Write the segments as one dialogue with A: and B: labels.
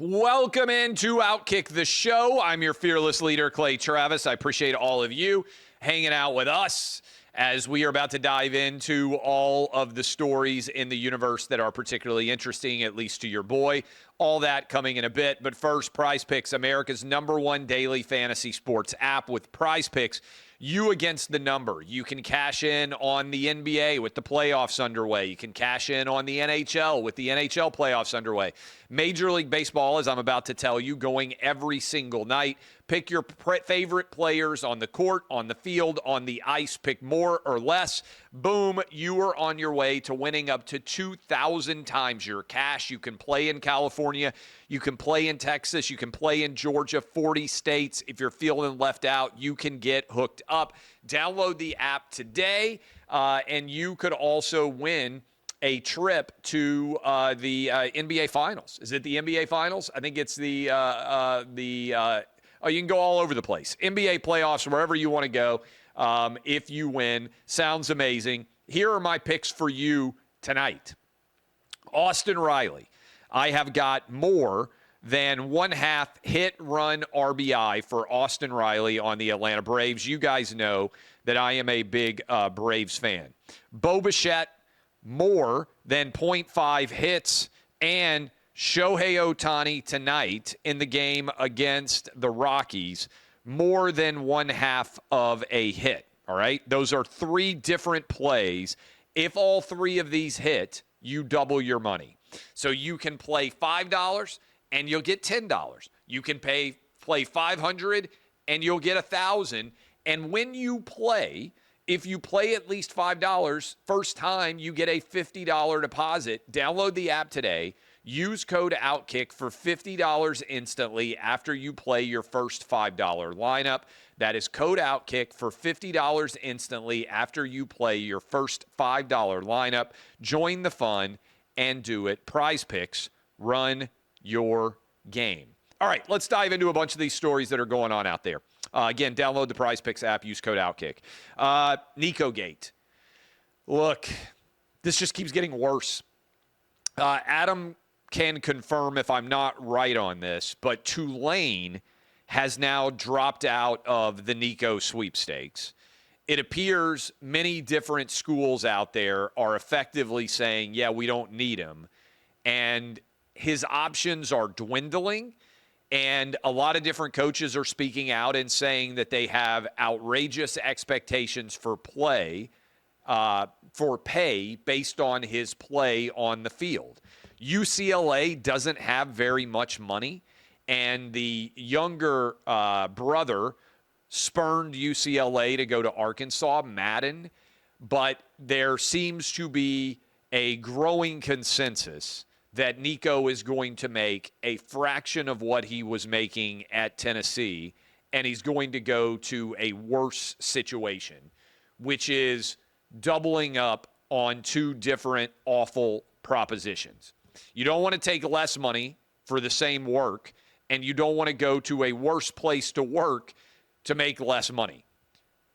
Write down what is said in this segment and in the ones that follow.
A: Welcome into OutKick the show. I'm your fearless leader, Clay Travis. I appreciate all of you hanging out with us as we are about to dive into all of the stories in the universe that are particularly interesting, at least to your boy. All that coming in a bit. But first, Prize Picks, America's #1 daily fantasy sports app. With Prize Picks, you against the number. You can cash in on the NBA with the playoffs underway. You can cash in on the NHL with the NHL playoffs underway. Major League Baseball, as I'm about to tell you, going every single night. Pick your favorite players on the court, on the field, on the ice. Pick more or less. Boom, you are on your way to winning up to 2,000 times your cash. You can play in California. You can play in Texas. You can play in Georgia, 40 states. If you're feeling left out, you can get hooked up. Download the app today, and you could also win a trip to the NBA Finals. Is it the NBA Finals? I think it's you can go all over the place. NBA playoffs, wherever you want to go, if you win. Sounds amazing. Here are my picks for you tonight. Austin Riley. I have got more than 1/2 hit run RBI for Austin Riley on the Atlanta Braves. You guys know that I am a big Braves fan. Bo Bichette, more than 0.5 hits, and Shohei Ohtani tonight in the game against the Rockies, more than 1/2 of a hit. All right? Those are 3 different plays. If all 3 of these hit, you double your money. So you can play $5 and you'll get $10. You can play $500 and you'll get $1,000. And when you play, if you play at least $5, first time you get a $50 deposit. Download the app today. Use code OutKick for $50 instantly after you play your first $5 lineup. That is code OutKick for $50 instantly after you play your first $5 lineup. Join the fun and do it. Prize Picks, run your game. All right, let's dive into a bunch of these stories that are going on out there. Again, download the Prize Picks app. Use code OutKick. Nico Gate. Look, this just keeps getting worse. Adam can confirm if I'm not right on this, but Tulane has now dropped out of the Nico sweepstakes. It appears many different schools out there are effectively saying, yeah, we don't need him. And his options are dwindling. And a lot of different coaches are speaking out and saying that they have outrageous expectations for pay based on his play on the field. UCLA doesn't have very much money, and the younger brother spurned UCLA to go to Arkansas, Madden, but there seems to be a growing consensus that Nico is going to make a fraction of what he was making at Tennessee, and he's going to go to a worse situation, which is doubling up on 2 different awful propositions. You don't want to take less money for the same work, and you don't want to go to a worse place to work to make less money.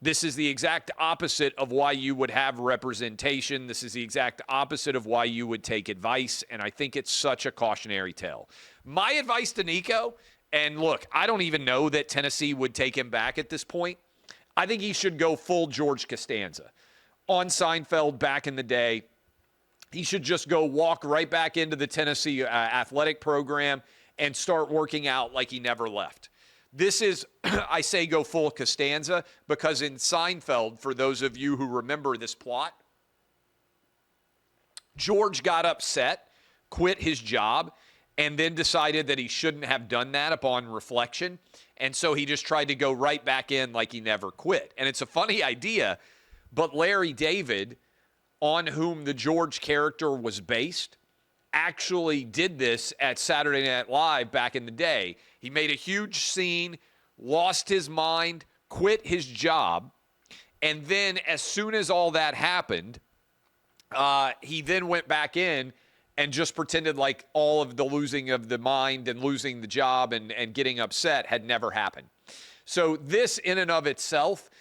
A: This is the exact opposite of why you would have representation. This is the exact opposite of why you would take advice, and I think it's such a cautionary tale. My advice to Nico, and look, I don't even know that Tennessee would take him back at this point. I think he should go full George Costanza. On Seinfeld back in the day, he should just go walk right back into the Tennessee athletic program and start working out like he never left. This is, I say go full Costanza, because in Seinfeld, for those of you who remember this plot, George got upset, quit his job, and then decided that he shouldn't have done that upon reflection. And so he just tried to go right back in like he never quit. And it's a funny idea, but Larry David, on whom the George character was based, actually did this at Saturday Night Live back in the day. He made a huge scene, lost his mind, quit his job, and then as soon as all that happened, he then went back in and just pretended like all of the losing of the mind and losing the job and getting upset had never happened. So this in and of itself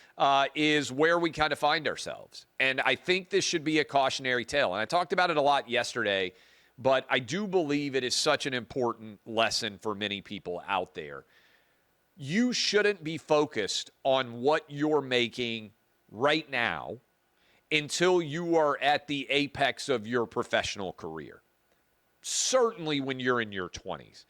A: is where we kind of find ourselves. And I think this should be a cautionary tale. And I talked about it a lot yesterday but I do believe it is such an important lesson for many people out there. You shouldn't be focused on what you're making right now until you are at the apex of your professional career. Certainly when you're in your 20s.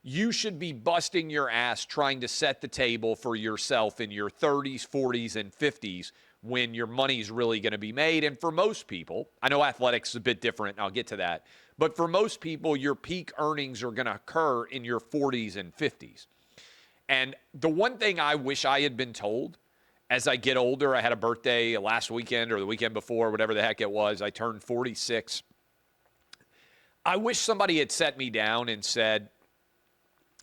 A: You should be busting your ass trying to set the table for yourself in your 30s, 40s, and 50s when your money's really going to be made. And for most people, I know athletics is a bit different, and I'll get to that, but for most people, your peak earnings are going to occur in your 40s and 50s. And the one thing I wish I had been told as I get older, I had a birthday last weekend or the weekend before, whatever the heck it was, I turned 46. I wish somebody had set me down and said,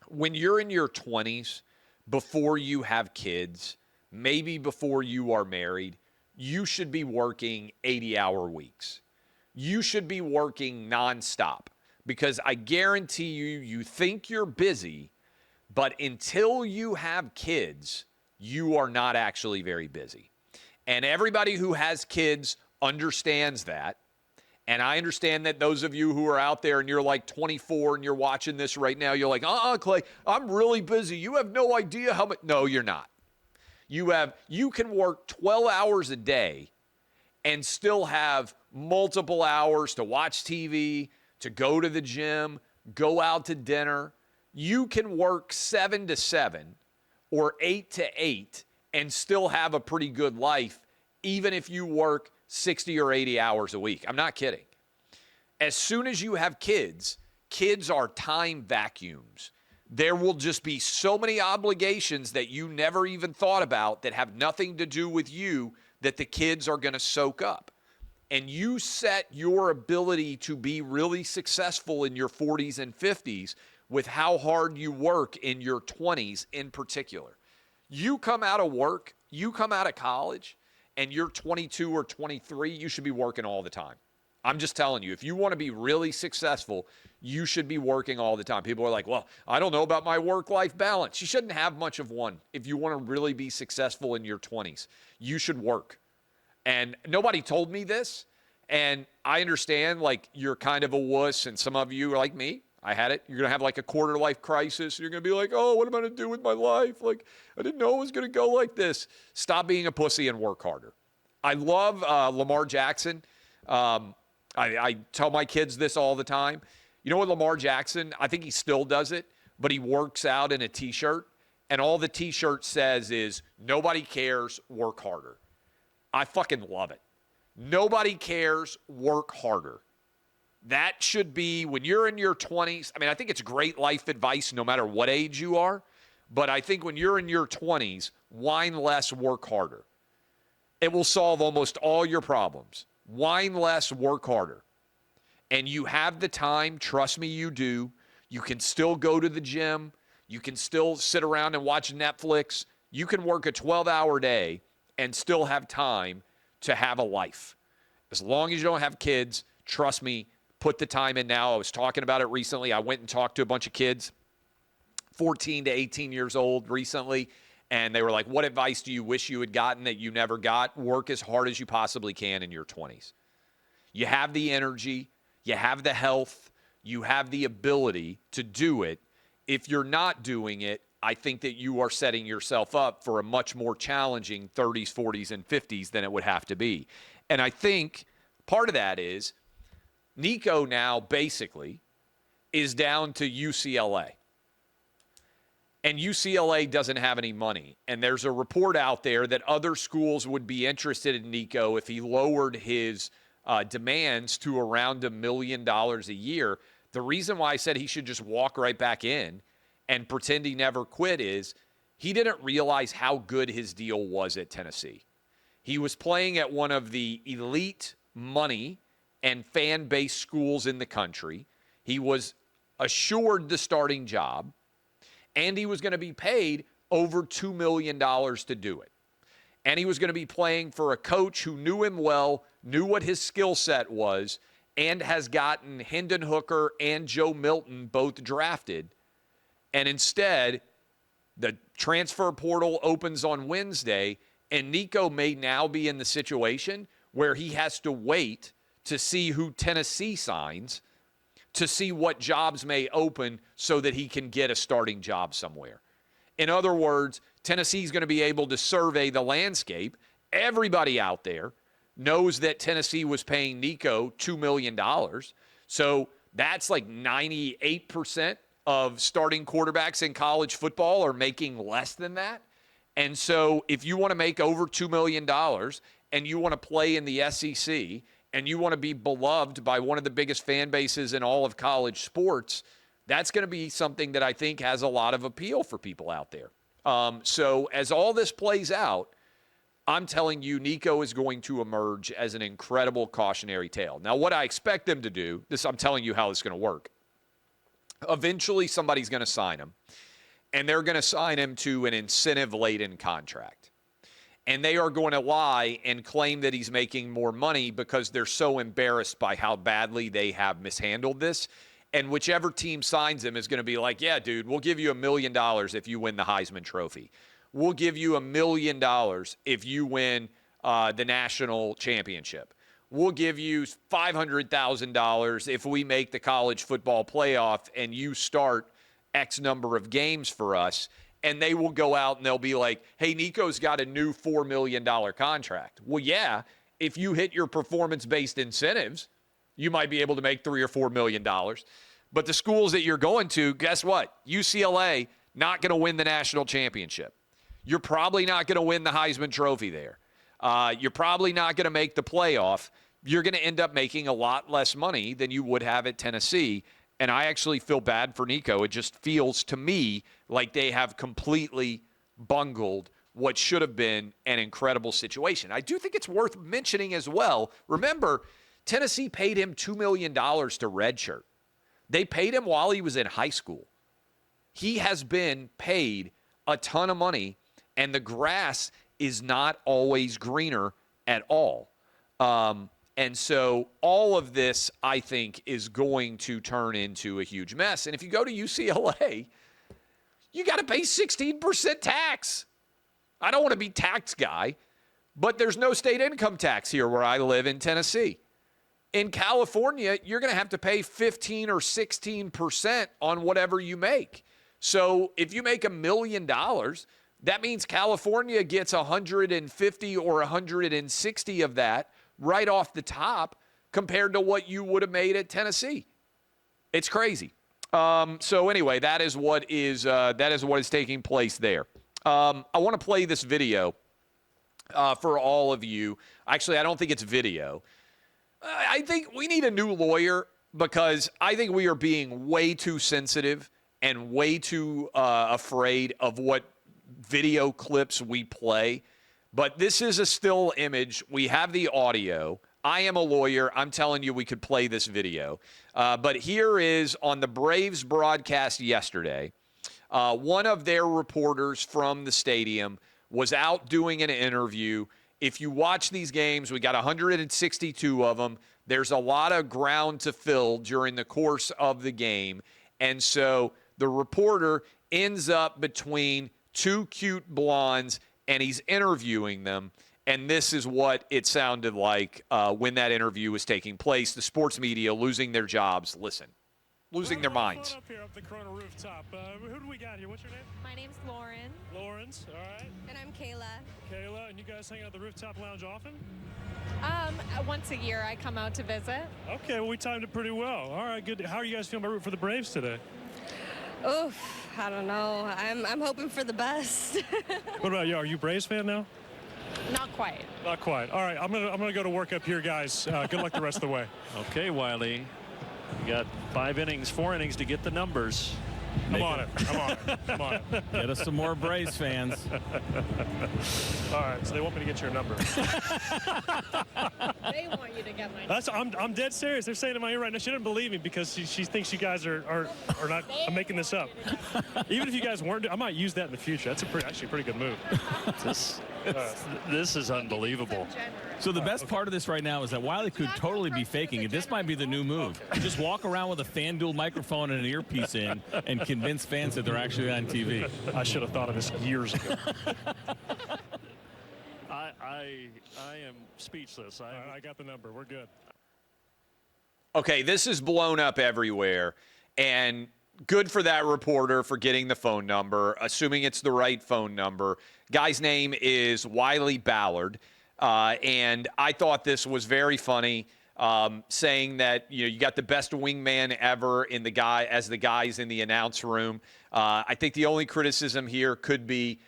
A: when you're in your 20s, before you have kids, maybe before you are married, you should be working 80-hour weeks. You should be working nonstop because I guarantee you, you think you're busy, but until you have kids, you are not actually very busy. And everybody who has kids understands that. And I understand that those of you who are out there and you're like 24 and you're watching this right now, you're like, Clay, I'm really busy. You have no idea how much. No, you're not. You can work 12 hours a day and still have multiple hours to watch TV, to go to the gym, go out to dinner. You can work 7 to 7 or 8 to 8 and still have a pretty good life, even if you work 60 or 80 hours a week. I'm not kidding. As soon as you have kids, kids are time vacuums. There will just be so many obligations that you never even thought about that have nothing to do with you that the kids are going to soak up. And you set your ability to be really successful in your 40s and 50s with how hard you work in your 20s in particular. You come out of work, you come out of college, and you're 22 or 23, you should be working all the time. I'm just telling you, if you want to be really successful, you should be working all the time. People are like, well, I don't know about my work-life balance. You shouldn't have much of one if you want to really be successful in your 20s. You should work. And nobody told me this, and I understand, like, you're kind of a wuss, and some of you are like me. I had it. You're going to have like a quarter-life crisis. You're going to be like, oh, what am I going to do with my life? Like, I didn't know it was going to go like this. Stop being a pussy and work harder. I love Lamar Jackson. I tell my kids this all the time. You know what, Lamar Jackson, I think he still does it, but he works out in a T-shirt, and all the T-shirt says is, nobody cares, work harder. I fucking love it. Nobody cares, work harder. That should be, when you're in your 20s, I mean, I think it's great life advice no matter what age you are, but I think when you're in your 20s, whine less, work harder. It will solve almost all your problems. Whine less, work harder. And you have the time, trust me, you do. You can still go to the gym. You can still sit around and watch Netflix. You can work a 12-hour day and still have time to have a life. As long as you don't have kids, trust me, put the time in now. I was talking about it recently. I went and talked to a bunch of kids, 14 to 18 years old recently, and they were like, what advice do you wish you had gotten that you never got? Work as hard as you possibly can in your 20s. You have the energy, you have the health, you have the ability to do it. If you're not doing it, I think that you are setting yourself up for a much more challenging 30s, 40s, and 50s than it would have to be. And I think part of that is Nico now basically is down to UCLA. And UCLA doesn't have any money. And there's a report out there that other schools would be interested in Nico if he lowered his demands to around $1 million a year. The reason why I said he should just walk right back in and pretend he never quit is he didn't realize how good his deal was at Tennessee. He was playing at one of the elite money and fan-based schools in the country. He was assured the starting job, and he was going to be paid over $2 million to do it. And he was going to be playing for a coach who knew him well, knew what his skill set was, and has gotten Hendon Hooker and Joe Milton both drafted. And instead, the transfer portal opens on Wednesday, and Nico may now be in the situation where he has to wait to see who Tennessee signs to see what jobs may open so that he can get a starting job somewhere. In other words, Tennessee's going to be able to survey the landscape. Everybody out there knows that Tennessee was paying Nico $2 million. So that's like 98% of starting quarterbacks in college football are making less than that. And so if you want to make over $2 million and you want to play in the SEC and you want to be beloved by one of the biggest fan bases in all of college sports, that's going to be something that I think has a lot of appeal for people out there. So as all this plays out, I'm telling you, Nico is going to emerge as an incredible cautionary tale. Now, what I expect them to do, I'm telling you how this is going to work. Eventually, somebody's going to sign him, and they're going to sign him to an incentive-laden contract. And they are going to lie and claim that he's making more money because they're so embarrassed by how badly they have mishandled this. And whichever team signs him is going to be like, yeah, dude, we'll give you $1 million if you win the Heisman Trophy. We'll give you $1 million if you win the national championship. We'll give you $500,000 if we make the college football playoff and you start X number of games for us. And they will go out and they'll be like, hey, Nico's got a new $4 million contract. Well, yeah, if you hit your performance-based incentives, you might be able to make $3 or $4 million. But the schools that you're going to, guess what? UCLA, not going to win the national championship. You're probably not going to win the Heisman Trophy there. You're probably not going to make the playoff. You're going to end up making a lot less money than you would have at Tennessee. And I actually feel bad for Nico. It just feels to me like they have completely bungled what should have been an incredible situation. I do think it's worth mentioning as well. Remember, Tennessee paid him $2 million to redshirt. They paid him while he was in high school. He has been paid a ton of money, and the grass is not always greener at all. And so all of this, I think, is going to turn into a huge mess. And if you go to UCLA, you got to pay 16% tax. I don't want to be tax guy, but there's no state income tax here where I live in Tennessee. In California, you're going to have to pay 15 or 16% on whatever you make. So if you make $1 million, that means California gets 150 or 160 of that right off the top compared to what you would have made at Tennessee. It's crazy. So anyway, that is what is taking place there. I want to play this video for all of you. Actually, I don't think it's video. I think we need a new lawyer because I think we are being way too sensitive and way too afraid of what video clips we play. But this is a still image. We have the audio. I am a lawyer. I'm telling you we could play this video. But here is on the Braves broadcast yesterday. One of their reporters from the stadium was out doing an interview. If you watch these games, we got 162 of them. There's a lot of ground to fill during the course of the game. And so the reporter ends up between two cute blondes, and he's interviewing them. And this is what it sounded like when that interview was taking place. The sports media losing their jobs. Listen. Losing their minds.
B: Up here up the Corona rooftop. Who do we got here? What's your name?
C: My name's Lauren.
B: Lawrence, all right.
C: And I'm Kayla.
B: Kayla, and you guys hang out at the rooftop lounge often?
C: Once a year I come out to visit.
B: Okay, well, we timed it pretty well. All right, good. How are you guys feeling about rooting for the Braves today?
C: Oof, I don't know. I'm hoping for the best.
B: What about you? Are you a Braves fan now?
C: Not quite.
B: Not quite. All right, I'm gonna go to work up here, guys. Good luck the rest of the way.
D: Okay, Wiley. You got 4 innings to get the numbers.
B: I'm on it. I'm on it.
E: Get us some more Braves fans.
B: All right, so they want me to get your number.
C: They want you to get my number.
B: I'm dead serious. They're saying in my ear right now, she doesn't believe me because she thinks you guys are not. I'm making this up. Even if you guys weren't, I might use that in the future. That's actually a pretty good move.
D: This is unbelievable.
E: So the best part of this right now is that Wiley could totally be faking it. This might be the new move. Just walk around with a FanDuel microphone and an earpiece in and convince fans that they're actually on TV.
B: I should have thought of this years ago.
D: I am speechless.
B: I got the number. We're good.
A: Okay, this is blown up everywhere, and good for that reporter for getting the phone number, assuming it's the right phone number. Guy's name is Wiley Ballard, and I thought this was very funny, saying that you got the best wingman ever in the guys in the announce room. I think the only criticism here could be,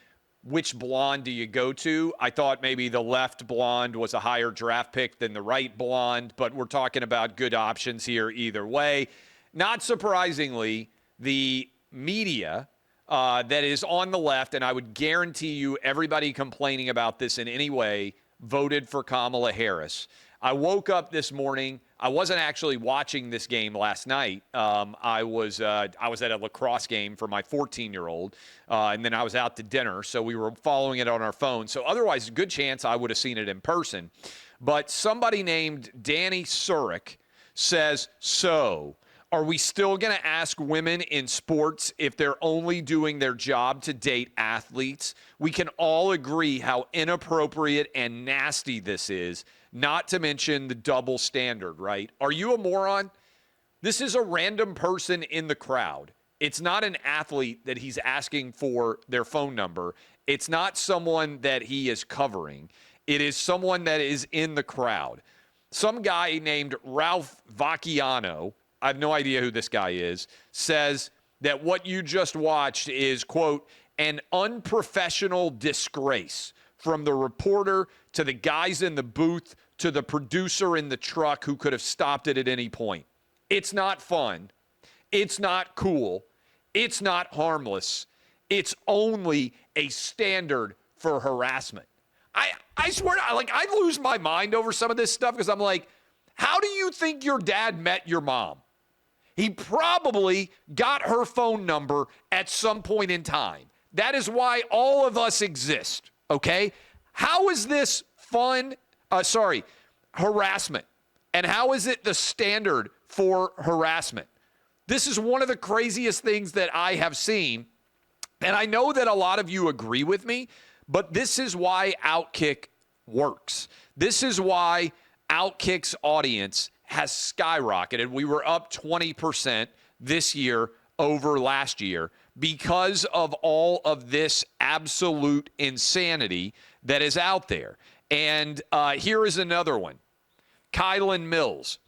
A: which blonde do you go to? I thought maybe the left blonde was a higher draft pick than the right blonde, but we're talking about good options here either way. Not surprisingly, the media that is on the left, and I would guarantee you everybody complaining about this in any way, voted for Kamala Harris. I woke up this morning. I wasn't actually watching this game last night. I was at a lacrosse game for my 14-year-old, and then I was out to dinner, so we were following it on our phone. So otherwise, a good chance I would have seen it in person. But somebody named Danny Surik says, so are we still going to ask women in sports if they're only doing their job to date athletes? We can all agree how inappropriate and nasty this is, not to mention the double standard, right? Are you a moron? This is a random person in the crowd. It's not an athlete that he's asking for their phone number. It's not someone that he is covering. It is someone that is in the crowd. Some guy named Ralph Vacchiano, I have no idea who this guy is, says that what you just watched is, quote, an unprofessional disgrace from the reporter to the guys in the booth to the producer in the truck who could have stopped it at any point. It's not fun. It's not cool. It's not harmless. It's only a standard for harassment. I swear, I lose my mind over some of this stuff because I'm like, how do you think your dad met your mom? He probably got her phone number at some point in time. That is why all of us exist, okay? How is this harassment? And how is it the standard for harassment? This is one of the craziest things that I have seen. And I know that a lot of you agree with me, but this is why OutKick works. This is why OutKick's audience has skyrocketed. We were up 20% this year over last year because of all of this absolute insanity that is out there. And here is another one. Kylan Mills.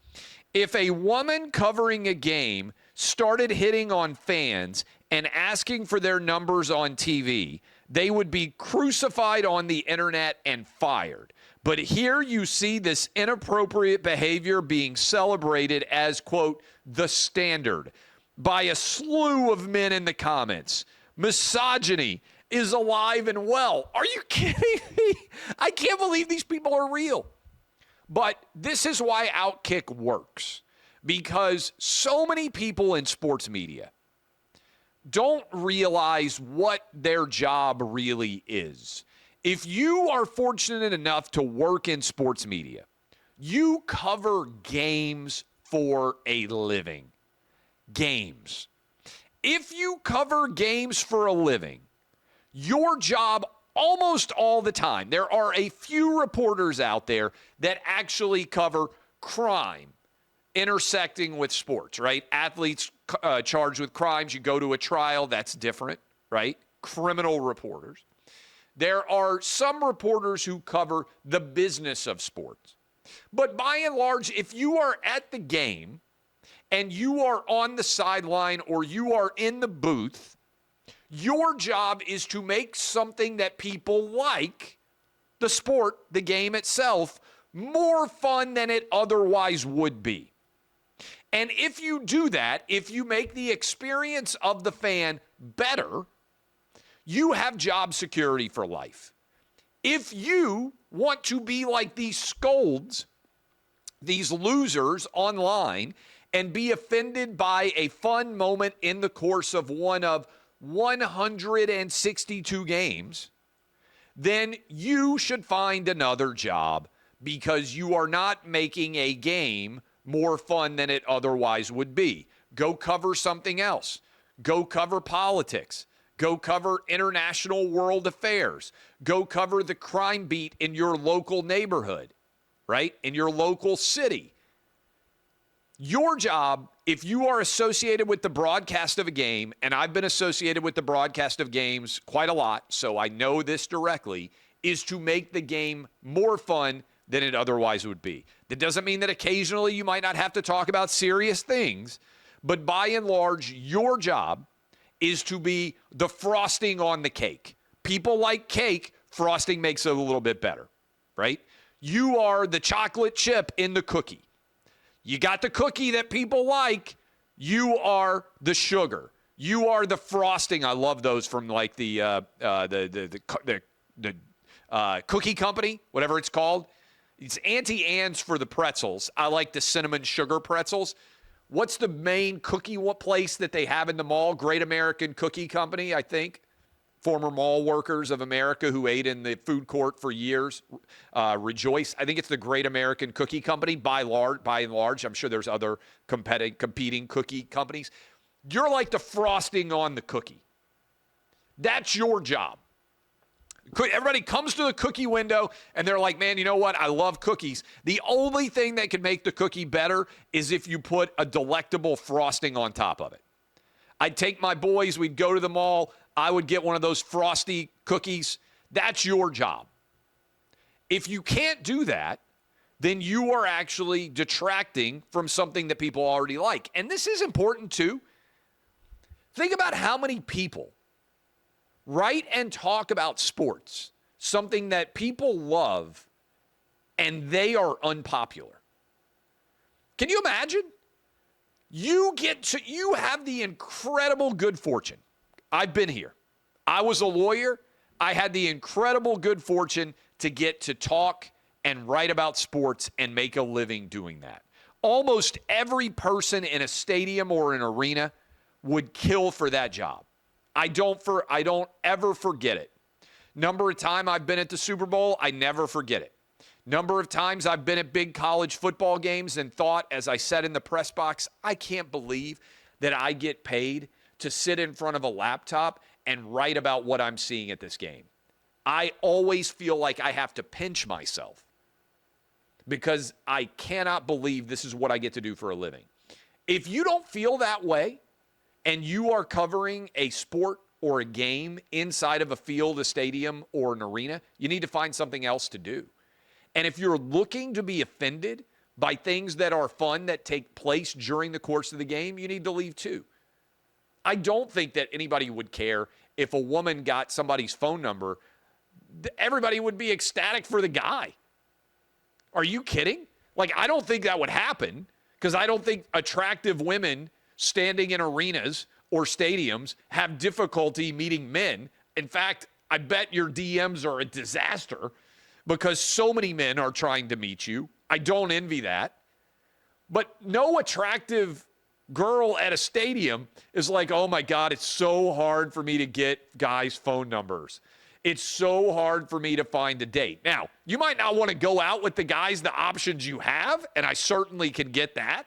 A: If a woman covering a game started hitting on fans and asking for their numbers on TV, they would be crucified on the internet and fired. But here you see this inappropriate behavior being celebrated as, quote, the standard by a slew of men in the comments. Misogyny is alive and well. Are you kidding me? I can't believe these people are real. But this is why OutKick works, because so many people in sports media don't realize what their job really is. If you are fortunate enough to work in sports media, you cover games for a living. Games. If you cover games for a living, your job almost all the time, there are a few reporters out there that actually cover crime intersecting with sports, right? Athletes charged with crimes, you go to a trial, that's different, right? Criminal reporters. There are some reporters who cover the business of sports. But by and large, if you are at the game and you are on the sideline or you are in the booth, your job is to make something that people like, the sport, the game itself, more fun than it otherwise would be. And if you do that, if you make the experience of the fan better, you have job security for life. If you want to be like these scolds, these losers online, and be offended by a fun moment in the course of one of 162 games, then you should find another job because you are not making a game more fun than it otherwise would be. Go cover something else. Go cover politics. Go cover international world affairs. Go cover the crime beat in your local neighborhood, right? In your local city. Your job, if you are associated with the broadcast of a game, and I've been associated with the broadcast of games quite a lot, so I know this directly, is to make the game more fun than it otherwise would be. That doesn't mean that occasionally you might not have to talk about serious things, but by and large, your job is to be the frosting on the cake. People like cake, frosting makes it a little bit better, right? You are the chocolate chip in the cookie. You got the cookie that people like. You are the sugar. You are the frosting. I love those from like the cookie company, whatever it's called. It's Auntie Anne's for the pretzels. I like the cinnamon sugar pretzels. What's the main cookie place that they have in the mall? Great American Cookie Company, I think. Former mall workers of America who ate in the food court for years. Rejoice. I think it's the Great American Cookie Company by and large. I'm sure there's other competing cookie companies. You're like the frosting on the cookie. That's your job. Everybody comes to the cookie window and they're like, man, you know what? I love cookies. The only thing that can make the cookie better is if you put a delectable frosting on top of it. I'd take my boys, we'd go to the mall, I would get one of those frosty cookies. That's your job. If you can't do that, then you are actually detracting from something that people already like. And this is important too. Think about how many people write and talk about sports, something that people love, and they are unpopular. Can you imagine? You have the incredible good fortune. I've been here. I was a lawyer. I had the incredible good fortune to get to talk and write about sports and make a living doing that. Almost every person in a stadium or an arena would kill for that job. I don't ever forget it. Number of times I've been at the Super Bowl, I never forget it. Number of times I've been at big college football games and thought, as I said in the press box, I can't believe that I get paid to sit in front of a laptop and write about what I'm seeing at this game. I always feel like I have to pinch myself because I cannot believe this is what I get to do for a living. If you don't feel that way and you are covering a sport or a game inside of a field, a stadium, or an arena, you need to find something else to do. And if you're looking to be offended by things that are fun that take place during the course of the game, you need to leave too. I don't think that anybody would care if a woman got somebody's phone number. Everybody would be ecstatic for the guy. Are you kidding? Like, I don't think that would happen because I don't think attractive women standing in arenas or stadiums have difficulty meeting men. In fact, I bet your DMs are a disaster because so many men are trying to meet you. I don't envy that. But no attractive girl at a stadium is like, oh my God, it's so hard for me to get guys' phone numbers. It's so hard for me to find a date. Now, you might not want to go out with the guys, the options you have, and I certainly can get that.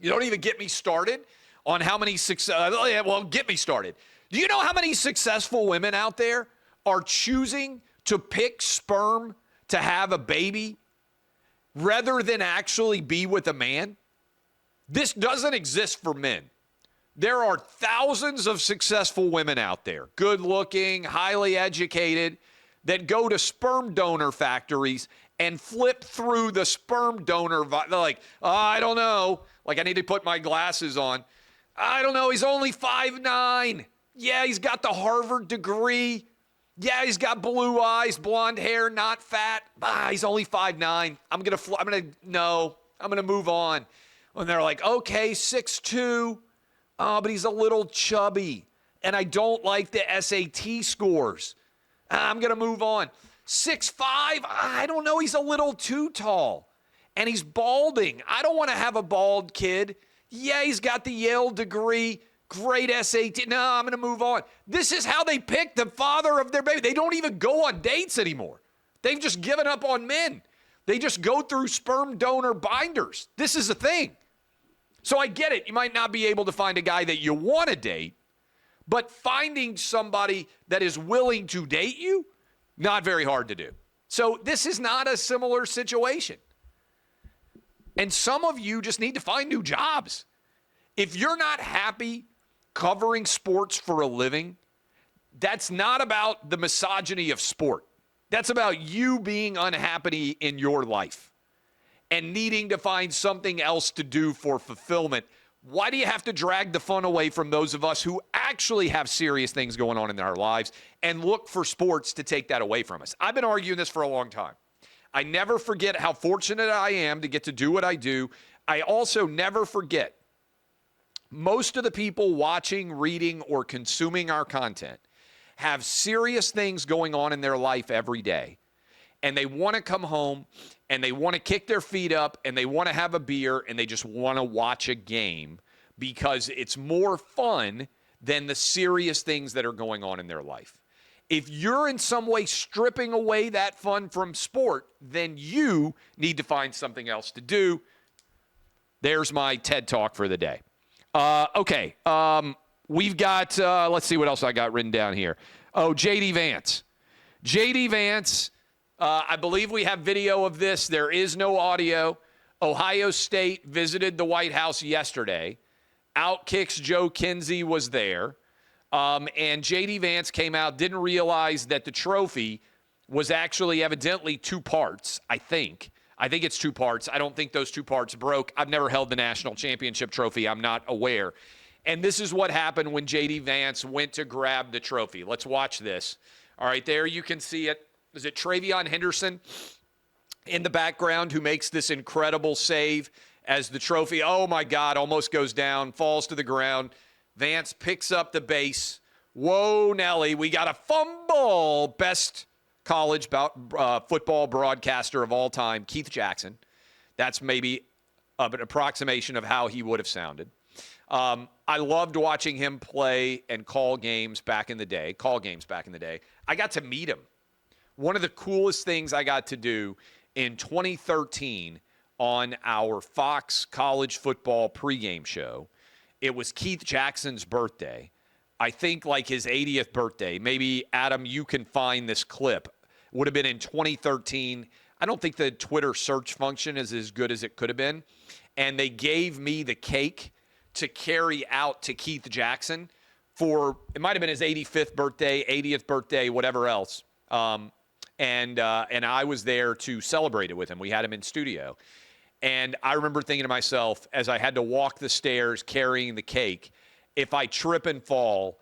A: You don't even get me started on how many get me started. Do you know how many successful women out there are choosing to pick sperm to have a baby rather than actually be with a man? This doesn't exist for men. There are thousands of successful women out there, good-looking, highly educated, that go to sperm donor factories and flip through the sperm donor. They're like, oh, I don't know. Like, I need to put my glasses on. I don't know. He's only 5'9". Yeah, he's got the Harvard degree. Yeah, he's got blue eyes, blonde hair, not fat. He's only 5'9". I'm gonna move on. And they're like, okay, 6'2". Oh, but he's a little chubby. And I don't like the SAT scores. I'm going to move on. 6'5", I don't know. He's a little too tall. And he's balding. I don't want to have a bald kid. Yeah, he's got the Yale degree. Great SAT. No, I'm going to move on. This is how they pick the father of their baby. They don't even go on dates anymore. They've just given up on men. They just go through sperm donor binders. This is a thing. So I get it. You might not be able to find a guy that you want to date, but finding somebody that is willing to date you, not very hard to do. So this is not a similar situation. And some of you just need to find new jobs. If you're not happy covering sports for a living, that's not about the misogyny of sport. That's about you being unhappy in your life and needing to find something else to do for fulfillment. Why do you have to drag the fun away from those of us who actually have serious things going on in our lives and look for sports to take that away from us? I've been arguing this for a long time. I never forget how fortunate I am to get to do what I do. I also never forget most of the people watching, reading, or consuming our content have serious things going on in their life every day. And they want to come home and they want to kick their feet up and they want to have a beer and they just want to watch a game because it's more fun than the serious things that are going on in their life. If you're in some way stripping away that fun from sport, then you need to find something else to do. There's my TED Talk for the day. Okay. We've got, let's see what else I got written down here. Oh, J.D. Vance. J.D. Vance, I believe we have video of this. There is no audio. Ohio State visited the White House yesterday. OutKick's Joe Kinsey was there. And J.D. Vance came out, didn't realize that the trophy was actually evidently two parts, I think. I think it's two parts. I don't think those two parts broke. I've never held the national championship trophy. I'm not aware. And this is what happened when J.D. Vance went to grab the trophy. Let's watch this. All right, there you can see it. Is it Travion Henderson in the background who makes this incredible save as the trophy, oh my God, almost goes down, falls to the ground. Vance picks up the base. Whoa, Nelly, we got a fumble. Best college football broadcaster of all time, Keith Jackson. That's maybe an approximation of how he would have sounded. I loved watching him play and call games back in the day. I got to meet him. One of the coolest things I got to do in 2013 on our Fox college football pregame show, it was Keith Jackson's birthday. I think like his 80th birthday. Maybe, Adam, you can find this clip. Would have been in 2013. I don't think the Twitter search function is as good as it could have been. And they gave me the cake to carry out to Keith Jackson for, it might have been his 85th birthday, 80th birthday, whatever else. And I was there to celebrate it with him. We had him in studio. And I remember thinking to myself, as I had to walk the stairs carrying the cake, if I trip and fall,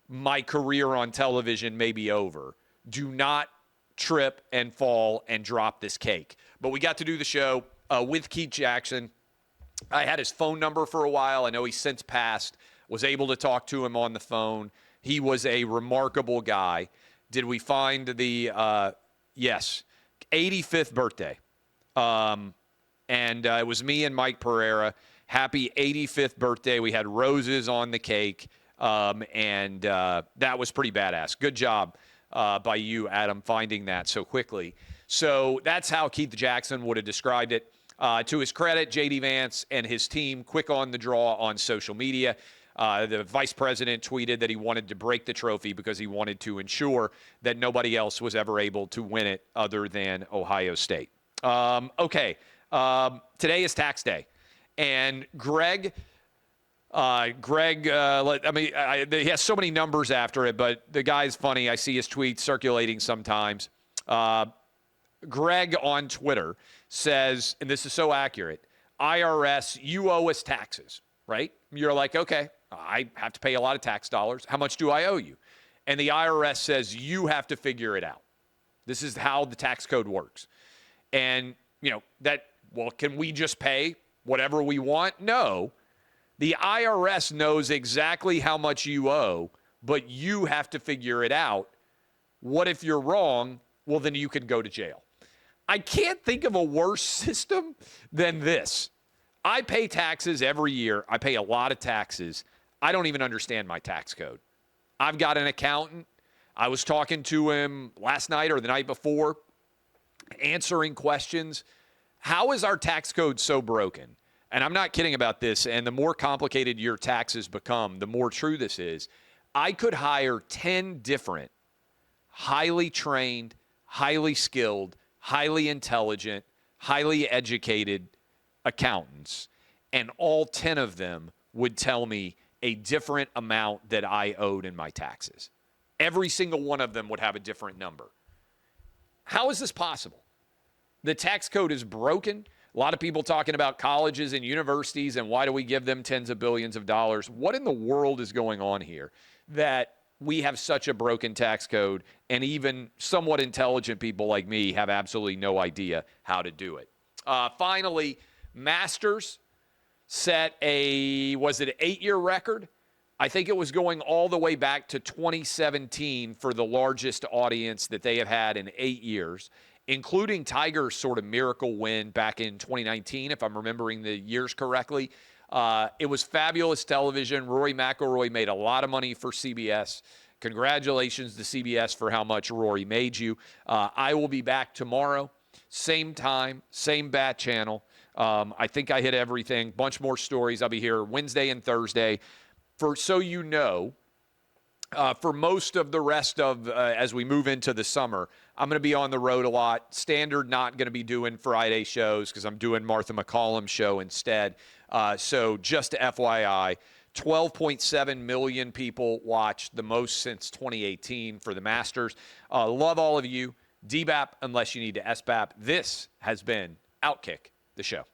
A: my career on television may be over. Do not trip and fall and drop this cake. But we got to do the show with Keith Jackson. I had his phone number for a while. I know he's since passed. Was able to talk to him on the phone. He was a remarkable guy. Did we find the, yes, 85th birthday. And it was me and Mike Pereira. Happy 85th birthday. We had roses on the cake. And that was pretty badass. Good job by you, Adam, finding that so quickly. So that's how Keith Jackson would have described it. To his credit, J.D. Vance and his team, quick on the draw on social media. The vice president tweeted that he wanted to break the trophy because he wanted to ensure that nobody else was ever able to win it other than Ohio State. Okay. Today is tax day. And Greg, he has so many numbers after it, but the guy's funny. I see his tweets circulating sometimes. Greg on Twitter says, and this is so accurate, IRS, you owe us taxes, right? You're like, okay, I have to pay a lot of tax dollars. How much do I owe you? And the IRS says, you have to figure it out. This is how the tax code works. And, can we just pay whatever we want? No. The IRS knows exactly how much you owe, but you have to figure it out. What if you're wrong? Well, then you can go to jail. I can't think of a worse system than this. I pay taxes every year. I pay a lot of taxes. I don't even understand my tax code. I've got an accountant. I was talking to him last night or the night before, answering questions. How is our tax code so broken? And I'm not kidding about this. And the more complicated your taxes become, the more true this is. I could hire 10 different highly trained, highly skilled, highly intelligent, highly educated accountants, and all 10 of them would tell me a different amount that I owed in my taxes. Every single one of them would have a different number. How is this possible? The tax code is broken. A lot of people talking about colleges and universities and why do we give them tens of billions of dollars? What in the world is going on here that we have such a broken tax code and even somewhat intelligent people like me have absolutely no idea how to do it? Finally, Masters set was it an 8-year record? I think it was going all the way back to 2017 for the largest audience that they have had in 8 years, including Tiger's sort of miracle win back in 2019, if I'm remembering the years correctly. It was fabulous television. Rory McIlroy made a lot of money for CBS. Congratulations to CBS for how much Rory made you. I will be back tomorrow, same time, same bat channel. I think I hit everything. Bunch more stories. I'll be here Wednesday and Thursday. So you know, for most of the rest of as we move into the summer, I'm going to be on the road a lot. Standard not going to be doing Friday shows because I'm doing Martha McCollum's show instead. So just FYI, 12.7 million people watched, the most since 2018 for the Masters. Love all of you. DBAP unless you need to SBAP. This has been OutKick, the show.